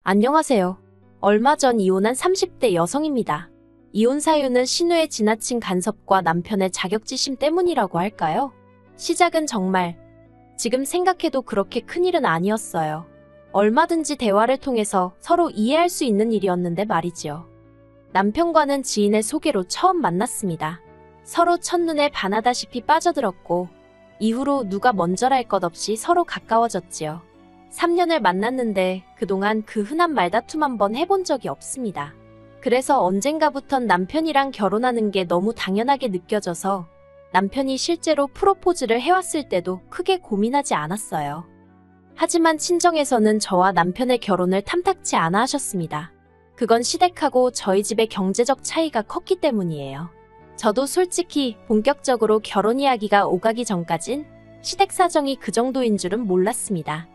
안녕하세요. 얼마 전 이혼한 30대 여성입니다. 이혼 사유는 신우의 지나친 간섭과 남편의 자격지심 때문이라고 할까요? 시작은 정말 지금 생각해도 그렇게 큰일은 아니었어요. 얼마든지 대화를 통해서 서로 이해할 수 있는 일이었는데 말이지요. 남편과는 지인의 소개로 처음 만났습니다. 서로 첫눈에 반하다시피 빠져들었고 이후로 누가 먼저랄 것 없이 서로 가까워졌지요. 3년을 만났는데 그동안 그 흔한 말다툼 한번 해본 적이 없습니다. 그래서 언젠가부턴 남편이랑 결혼하는 게 너무 당연하게 느껴져서 남편이 실제로 프로포즈를 해왔을 때도 크게 고민하지 않았어요. 하지만 친정에서는 저와 남편의 결혼을 탐탁치 않아 하셨습니다. 그건 시댁하고 저희 집의 경제적 차이가 컸기 때문이에요. 저도 솔직히 본격적으로 결혼 이야기가 오가기 전까진 시댁 사정이 그 정도인 줄은 몰랐습니다.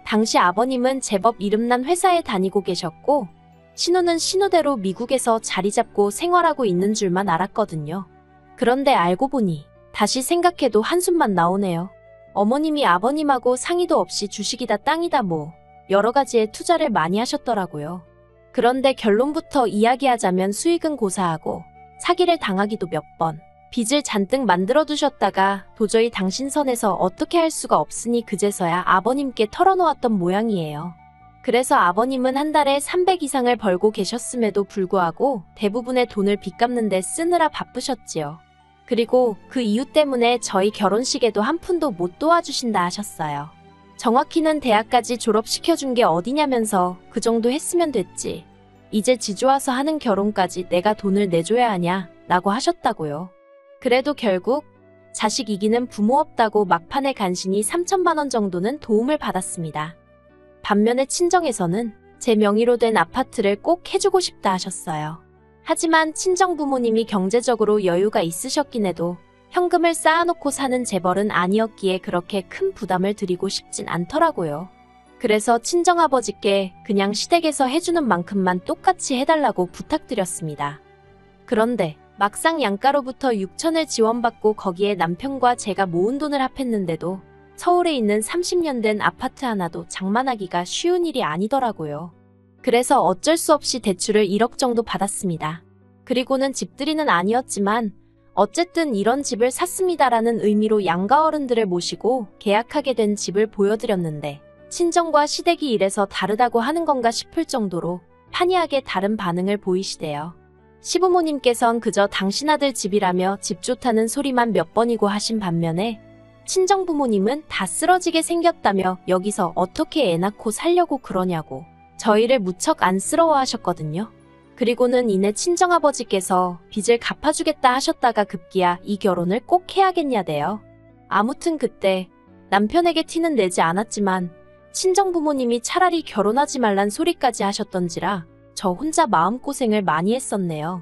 당시 아버님은 제법 이름난 회사에 다니고 계셨고 신우는 신우대로 미국에서 자리 잡고 생활하고 있는 줄만 알았거든요. 그런데 알고 보니 다시 생각해도 한숨만 나오네요. 어머님이 아버님하고 상의도 없이 주식이다 땅이다 뭐 여러 가지에 투자를 많이 하셨더라고요. 그런데 결론부터 이야기하자면 수익은 고사하고 사기를 당하기도 몇 번, 빚을 잔뜩 만들어 두셨다가 도저히 당신 선에서 어떻게 할 수가 없으니 그제서야 아버님께 털어놓았던 모양이에요. 그래서 아버님은 한 달에 300 이상을 벌고 계셨음에도 불구하고 대부분의 돈을 빚 갚는 데 쓰느라 바쁘셨지요. 그리고 그 이유 때문에 저희 결혼식에도 한 푼도 못 도와주신다 하셨어요. 정확히는 대학까지 졸업시켜준 게 어디냐면서 그 정도 했으면 됐지. 이제 지주와서 하는 결혼까지 내가 돈을 내줘야 하냐 라고 하셨다고요. 그래도 결국 자식 이기는 부모 없다고 막판에 간신히 3천만 원 정도는 도움을 받았습니다. 반면에 친정에서는 제 명의로 된 아파트를 꼭 해주고 싶다 하셨어요. 하지만 친정 부모님이 경제적으로 여유가 있으셨긴 해도 현금을 쌓아놓고 사는 재벌은 아니었기에 그렇게 큰 부담을 드리고 싶진 않더라고요. 그래서 친정아버지께 그냥 시댁에서 해주는 만큼만 똑같이 해달라고 부탁드렸습니다. 그런데 막상 양가로부터 6천을 지원받고 거기에 남편과 제가 모은 돈을 합했는데도 서울에 있는 30년 된 아파트 하나도 장만하기가 쉬운 일이 아니더라고요. 그래서 어쩔 수 없이 대출을 1억 정도 받았습니다. 그리고는 집들이는 아니었지만 어쨌든 이런 집을 샀습니다라는 의미로 양가 어른들을 모시고 계약하게 된 집을 보여드렸는데 친정과 시댁이 이래서 다르다고 하는 건가 싶을 정도로 판이하게 다른 반응을 보이시대요. 시부모님께선 그저 당신 아들 집이라며 집 좋다는 소리만 몇 번이고 하신 반면에 친정 부모님은 다 쓰러지게 생겼다며 여기서 어떻게 애 낳고 살려고 그러냐고 저희를 무척 안쓰러워하셨거든요. 그리고는 이내 친정아버지께서 빚을 갚아주겠다 하셨다가 급기야 이 결혼을 꼭 해야겠냐대요. 아무튼 그때 남편에게 티는 내지 않았지만 친정 부모님이 차라리 결혼하지 말란 소리까지 하셨던지라 저 혼자 마음고생을 많이 했었네요.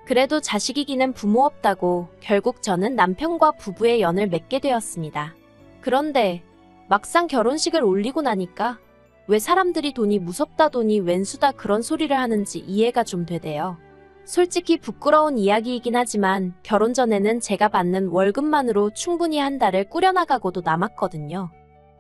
그래도 자식 이기는 부모 없다고 결국 저는 남편과 부부의 연을 맺게 되었습니다. 그런데 막상 결혼식을 올리고 나니까 왜 사람들이 돈이 무섭다 돈이 웬수다 그런 소리를 하는지 이해가 좀 되대요. 솔직히 부끄러운 이야기이긴 하지만 결혼 전에는 제가 받는 월급만으로 충분히 한 달을 꾸려나가고도 남았거든요.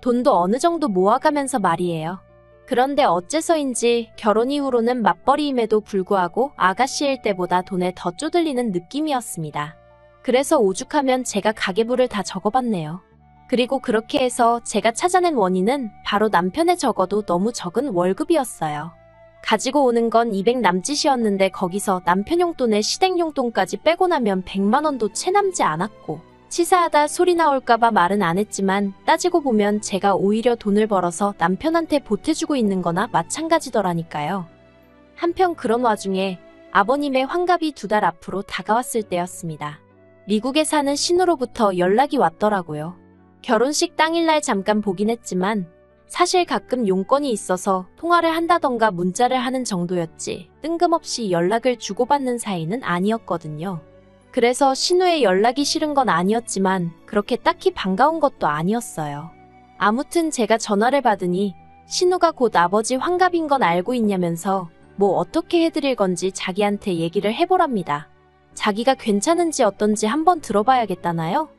돈도 어느 정도 모아가면서 말이에요. 그런데 어째서인지 결혼 이후로는 맞벌이임에도 불구하고 아가씨일 때보다 돈에 더 쪼들리는 느낌이었습니다. 그래서 오죽하면 제가 가계부를 다 적어봤네요. 그리고 그렇게 해서 제가 찾아낸 원인은 바로 남편의 적어도 너무 적은 월급이었어요. 가지고 오는 건 200 남짓이었는데 거기서 남편 용돈에 시댁 용돈까지 빼고 나면 100만 원도 채 남지 않았고 치사하다 소리 나올까봐 말은 안 했지만 따지고 보면 제가 오히려 돈을 벌어서 남편한테 보태주고 있는 거나 마찬가지더라니까요. 한편 그런 와중에 아버님의 환갑이 2달 앞으로 다가왔을 때였습니다. 미국에 사는 신우로부터 연락이 왔더라고요. 결혼식 당일날 잠깐 보긴 했지만 사실 가끔 용건이 있어서 통화를 한다던가 문자를 하는 정도였지 뜬금없이 연락을 주고받는 사이는 아니었거든요. 그래서 신우의 연락이 싫은 건 아니었지만 그렇게 딱히 반가운 것도 아니었어요. 아무튼 제가 전화를 받으니 신우가 곧 아버지 환갑인 건 알고 있냐면서 뭐 어떻게 해드릴 건지 자기한테 얘기를 해보랍니다. 자기가 괜찮은지 어떤지 한번 들어봐야겠다나요?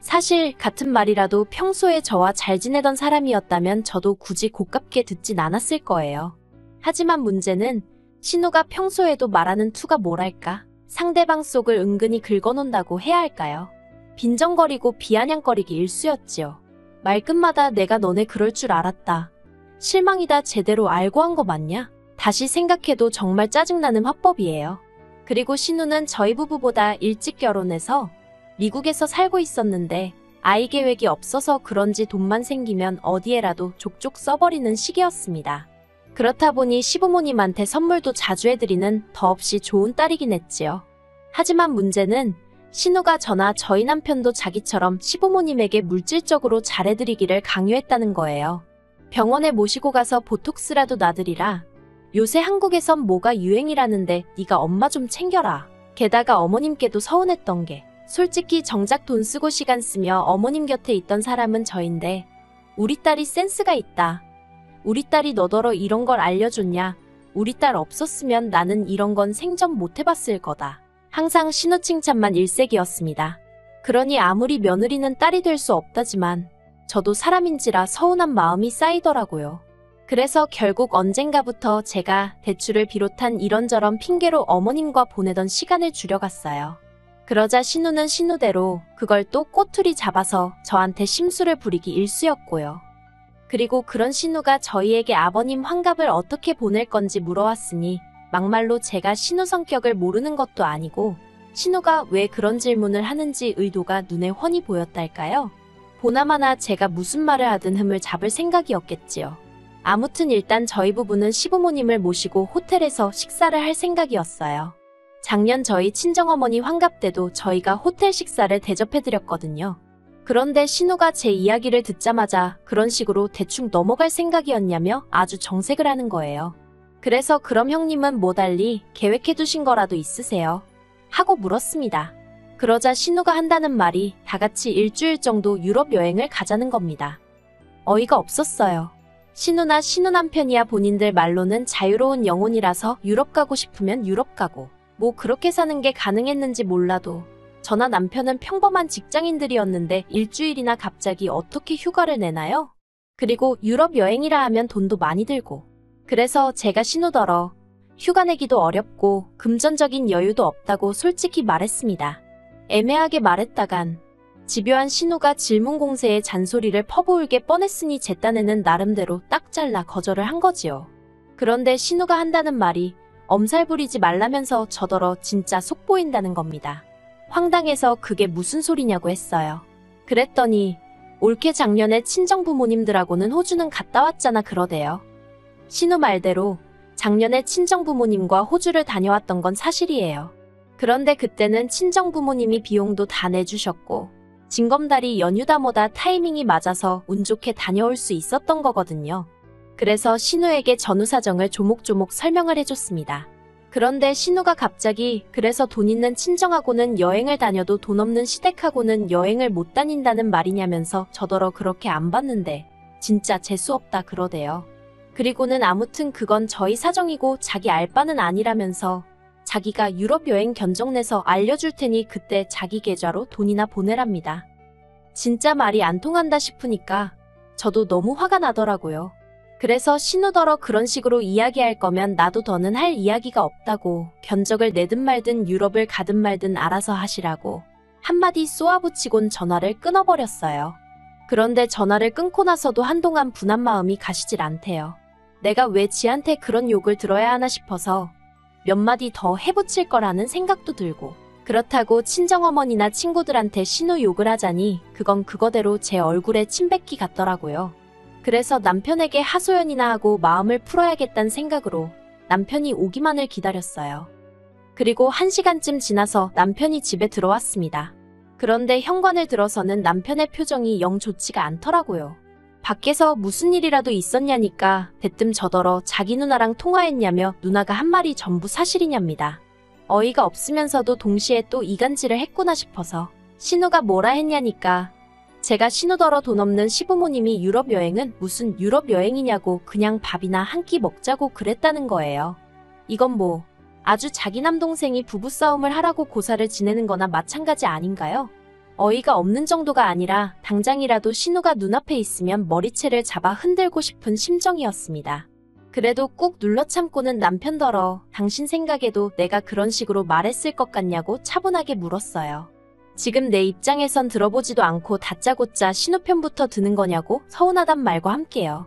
사실 같은 말이라도 평소에 저와 잘 지내던 사람이었다면 저도 굳이 고깝게 듣진 않았을 거예요. 하지만 문제는 신우가 평소에도 말하는 투가 뭐랄까? 상대방 속을 은근히 긁어놓는다고 해야 할까요? 빈정거리고 비아냥거리기 일쑤였지요. 말끝마다 내가 너네 그럴 줄 알았다. 실망이다. 제대로 알고 한 거 맞냐? 다시 생각해도 정말 짜증나는 화법이에요. 그리고 신우는 저희 부부보다 일찍 결혼해서 미국에서 살고 있었는데 아이 계획이 없어서 그런지 돈만 생기면 어디에라도 족족 써버리는 시기였습니다. 그렇다 보니 시부모님한테 선물도 자주 해드리는 더없이 좋은 딸이긴 했지요. 하지만 문제는 신우가 저나 저희 남편도 자기처럼 시부모님에게 물질적으로 잘해드리기를 강요했다는 거예요. 병원에 모시고 가서 보톡스라도 놔드리라. 요새 한국에선 뭐가 유행이라는데 네가 엄마 좀 챙겨라. 게다가 어머님께도 서운했던 게 솔직히 정작 돈 쓰고 시간 쓰며 어머님 곁에 있던 사람은 저인데 우리 딸이 센스가 있다. 우리 딸이 너더러 이런 걸 알려줬냐. 우리 딸 없었으면 나는 이런 건 생전 못 해봤을 거다. 항상 신우 칭찬만 일색이었습니다. 그러니 아무리 며느리는 딸이 될 수 없다지만 저도 사람인지라 서운한 마음이 쌓이더라고요. 그래서 결국 언젠가부터 제가 대출을 비롯한 이런저런 핑계로 어머님과 보내던 시간을 줄여갔어요. 그러자 신우는 신우대로 그걸 또 꼬투리 잡아서 저한테 심술을 부리기 일쑤였고요. 그리고 그런 신우가 저희에게 아버님 환갑을 어떻게 보낼 건지 물어왔으니 막말로 제가 신우 성격을 모르는 것도 아니고 신우가 왜 그런 질문을 하는지 의도가 눈에 훤히 보였달까요? 보나마나 제가 무슨 말을 하든 흠을 잡을 생각이었겠지요. 아무튼 일단 저희 부부는 시부모님을 모시고 호텔에서 식사를 할 생각이었어요. 작년 저희 친정어머니 환갑 때도 저희가 호텔 식사를 대접해드렸거든요. 그런데 신우가 제 이야기를 듣자마자 그런 식으로 대충 넘어갈 생각이었냐며 아주 정색을 하는 거예요. 그래서 그럼 형님은 뭐 달리 계획해두신 거라도 있으세요? 하고 물었습니다. 그러자 신우가 한다는 말이 다 같이 일주일 정도 유럽 여행을 가자는 겁니다. 어이가 없었어요. 신우나 신우 남편이야 본인들 말로는 자유로운 영혼이라서 유럽 가고 싶으면 유럽 가고 뭐 그렇게 사는 게 가능했는지 몰라도 저나 남편은 평범한 직장인들이었는데 일주일이나 갑자기 어떻게 휴가를 내나요? 그리고 유럽 여행이라 하면 돈도 많이 들고 그래서 제가 신우더러 휴가 내기도 어렵고 금전적인 여유도 없다고 솔직히 말했습니다. 애매하게 말했다간 집요한 신우가 질문 공세에 잔소리를 퍼부을게 뻔했으니 제 딴에는 나름대로 딱 잘라 거절을 한 거지요. 그런데 신우가 한다는 말이 엄살 부리지 말라면서 저더러 진짜 속 보인다는 겁니다. 황당해서 그게 무슨 소리냐고 했어요. 그랬더니 올케 작년에 친정부모님들하고는 호주는 갔다 왔잖아 그러대요. 신우 말대로 작년에 친정부모님과 호주를 다녀왔던 건 사실이에요. 그런데 그때는 친정부모님이 비용도 다 내주셨고 징검다리 연휴다 뭐다 타이밍이 맞아서 운 좋게 다녀올 수 있었던 거거든요. 그래서 신우에게 전후 사정을 조목조목 설명을 해줬습니다. 그런데 신우가 갑자기 그래서 돈 있는 친정하고는 여행을 다녀도 돈 없는 시댁하고는 여행을 못 다닌다는 말이냐면서 저더러 그렇게 안 봤는데 진짜 재수없다 그러대요. 그리고는 아무튼 그건 저희 사정이고 자기 알 바는 아니라면서 자기가 유럽 여행 견적 내서 알려줄 테니 그때 자기 계좌로 돈이나 보내랍니다. 진짜 말이 안 통한다 싶으니까 저도 너무 화가 나더라고요. 그래서 신우더러 그런 식으로 이야기할 거면 나도 더는 할 이야기가 없다고 견적을 내든 말든 유럽을 가든 말든 알아서 하시라고 한마디 쏘아붙이곤 전화를 끊어버렸어요. 그런데 전화를 끊고 나서도 한동안 분한 마음이 가시질 않대요. 내가 왜 지한테 그런 욕을 들어야 하나 싶어서 몇 마디 더 해붙일 거라는 생각도 들고 그렇다고 친정어머니나 친구들한테 신우 욕을 하자니 그건 그거대로 제 얼굴에 침 뱉기 같더라고요. 그래서 남편에게 하소연이나 하고 마음을 풀어야겠다는 생각으로 남편이 오기만을 기다렸어요. 그리고 1시간쯤 지나서 남편이 집에 들어왔습니다. 그런데 현관을 들어서는 남편의 표정이 영 좋지가 않더라고요. 밖에서 무슨 일이라도 있었냐니까 대뜸 저더러 자기 누나랑 통화했냐며 누나가 한 말이 전부 사실이냐입니다. 어이가 없으면서도 동시에 또 이간질을 했구나 싶어서 신우가 뭐라 했냐니까 제가 신우더러 돈 없는 시부모님이 유럽 여행은 무슨 유럽 여행이냐고 그냥 밥이나 한 끼 먹자고 그랬다는 거예요. 이건 뭐 아주 자기 남동생이 부부싸움을 하라고 고사를 지내는 거나 마찬가지 아닌가요? 어이가 없는 정도가 아니라 당장이라도 신우가 눈앞에 있으면 머리채를 잡아 흔들고 싶은 심정이었습니다. 그래도 꾹 눌러 참고는 남편더러 당신 생각에도 내가 그런 식으로 말했을 것 같냐고 차분하게 물었어요. 지금 내 입장에선 들어보지도 않고 다짜고짜 신우 편부터 드는 거냐고 서운하단 말과 함께요.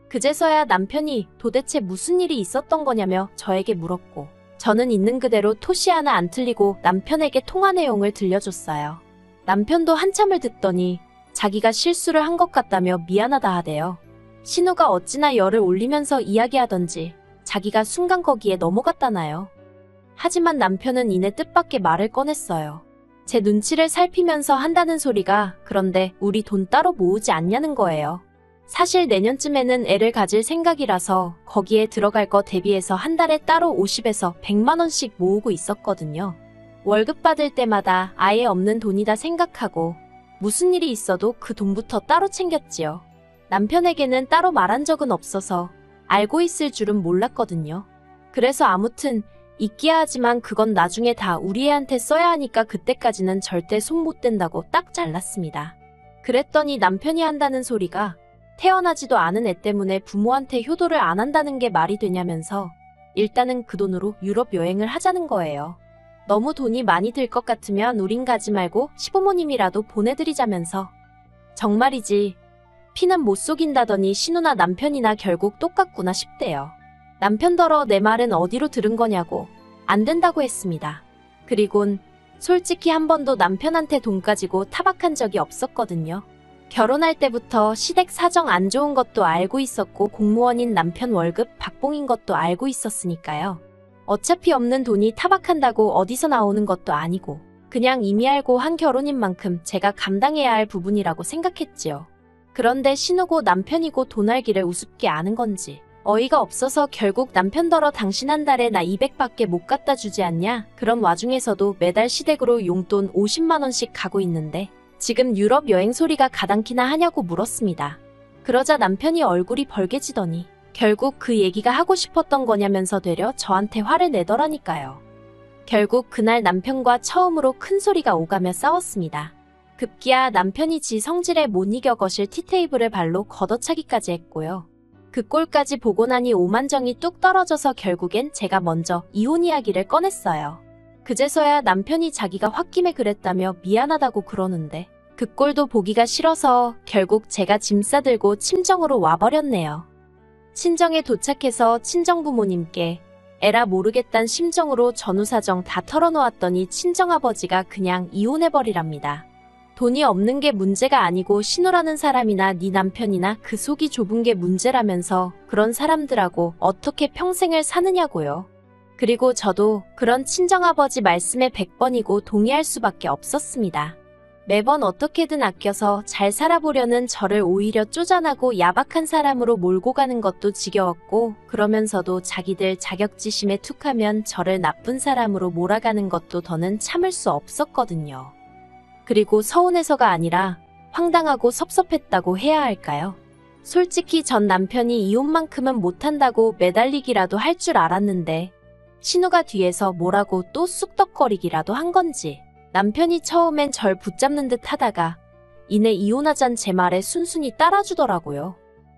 그제서야 남편이 도대체 무슨 일이 있었던 거냐며 저에게 물었고, 저는 있는 그대로 토시 하나 안 틀리고 남편에게 통화 내용을 들려줬어요. 남편도 한참을 듣더니 자기가 실수를 한 것 같다며 미안하다 하대요. 신우가 어찌나 열을 올리면서 이야기하던지 자기가 순간 거기에 넘어갔다나요. 하지만 남편은 이내 뜻밖의 말을 꺼냈어요. 제 눈치를 살피면서 한다는 소리가 그런데 우리 돈 따로 모으지 않냐는 거예요. 사실 내년쯤에는 애를 가질 생각이라서 거기에 들어갈 거 대비해서 한 달에 따로 50에서 100만 원씩 모으고 있었거든요. 월급 받을 때마다 아예 없는 돈이다 생각하고 무슨 일이 있어도 그 돈부터 따로 챙겼지요. 남편에게는 따로 말한 적은 없어서 알고 있을 줄은 몰랐거든요. 그래서 아무튼 있기야 하지만 그건 나중에 다 우리 애한테 써야 하니까 그때까지는 절대 손 못 댄다고 딱 잘랐습니다. 그랬더니 남편이 한다는 소리가 태어나지도 않은 애 때문에 부모한테 효도를 안 한다는 게 말이 되냐면서 일단은 그 돈으로 유럽 여행을 하자는 거예요. 너무 돈이 많이 들 것 같으면 우린 가지 말고 시부모님이라도 보내드리자면서. 정말이지 피는 못 속인다더니 신우나 남편이나 결국 똑같구나 싶대요. 남편더러 내 말은 어디로 들은 거냐고 안 된다고 했습니다. 그리곤 솔직히 한 번도 남편한테 돈 가지고 타박한 적이 없었거든요. 결혼할 때부터 시댁 사정 안 좋은 것도 알고 있었고 공무원인 남편 월급 박봉인 것도 알고 있었으니까요. 어차피 없는 돈이 타박한다고 어디서 나오는 것도 아니고 그냥 이미 알고 한 결혼인 만큼 제가 감당해야 할 부분이라고 생각했지요. 그런데 신우고 남편이고 돈 알기를 우습게 아는 건지 어이가 없어서 결국 남편더러 당신 한 달에 나 200밖에 못 갖다 주지 않냐? 그런 와중에서도 매달 시댁으로 용돈 50만 원씩 가고 있는데 지금 유럽 여행 소리가 가당키나 하냐고 물었습니다. 그러자 남편이 얼굴이 벌개지더니 결국 그 얘기가 하고 싶었던 거냐면서 되려 저한테 화를 내더라니까요. 결국 그날 남편과 처음으로 큰 소리가 오가며 싸웠습니다. 급기야 남편이 지 성질에 못 이겨 거실 티테이블을 발로 걷어차기까지 했고요. 그 꼴까지 보고 나니 오만정이 뚝 떨어져서 결국엔 제가 먼저 이혼 이야기를 꺼냈어요. 그제서야 남편이 자기가 홧김에 그랬다며 미안하다고 그러는데 그 꼴도 보기가 싫어서 결국 제가 짐 싸들고 친정으로 와버렸네요. 친정에 도착해서 친정부모님께 에라 모르겠단 심정으로 전후사정 다 털어놓았더니 친정아버지가 그냥 이혼해버리랍니다. 돈이 없는 게 문제가 아니고 신우라는 사람이나 네 남편이나 그 속이 좁은 게 문제라면서 그런 사람들하고 어떻게 평생을 사느냐고요. 그리고 저도 그런 친정아버지 말씀에 100번이고 동의할 수밖에 없었습니다. 매번 어떻게든 아껴서 잘 살아보려는 저를 오히려 쪼잔하고 야박한 사람으로 몰고 가는 것도 지겨웠고 그러면서도 자기들 자격지심에 툭하면 저를 나쁜 사람으로 몰아가는 것도 더는 참을 수 없었거든요. 그리고 서운해서가 아니라 황당하고 섭섭했다고 해야 할까요? 솔직히 전 남편이 이혼만큼은 못한다고 매달리기라도 할 줄 알았는데 신우가 뒤에서 뭐라고 또 쑥덕거리기라도 한 건지 남편이 처음엔 절 붙잡는 듯 하다가 이내 이혼하잔 제 말에 순순히 따라주더라고요.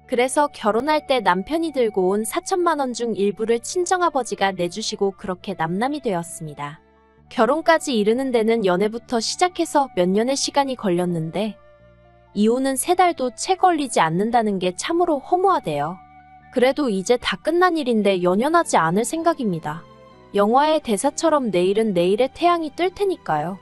그래서 결혼할 때 남편이 들고 온 4천만 원 중 일부를 친정아버지가 내주시고 그렇게 남남이 되었습니다. 결혼까지 이르는 데는 연애부터 시작해서 몇 년의 시간이 걸렸는데 이혼은 3달도 채 걸리지 않는다는 게 참으로 허무하대요. 그래도 이제 다 끝난 일인데 연연하지 않을 생각입니다. 영화의 대사처럼 내일은 내일의 태양이 뜰 테니까요.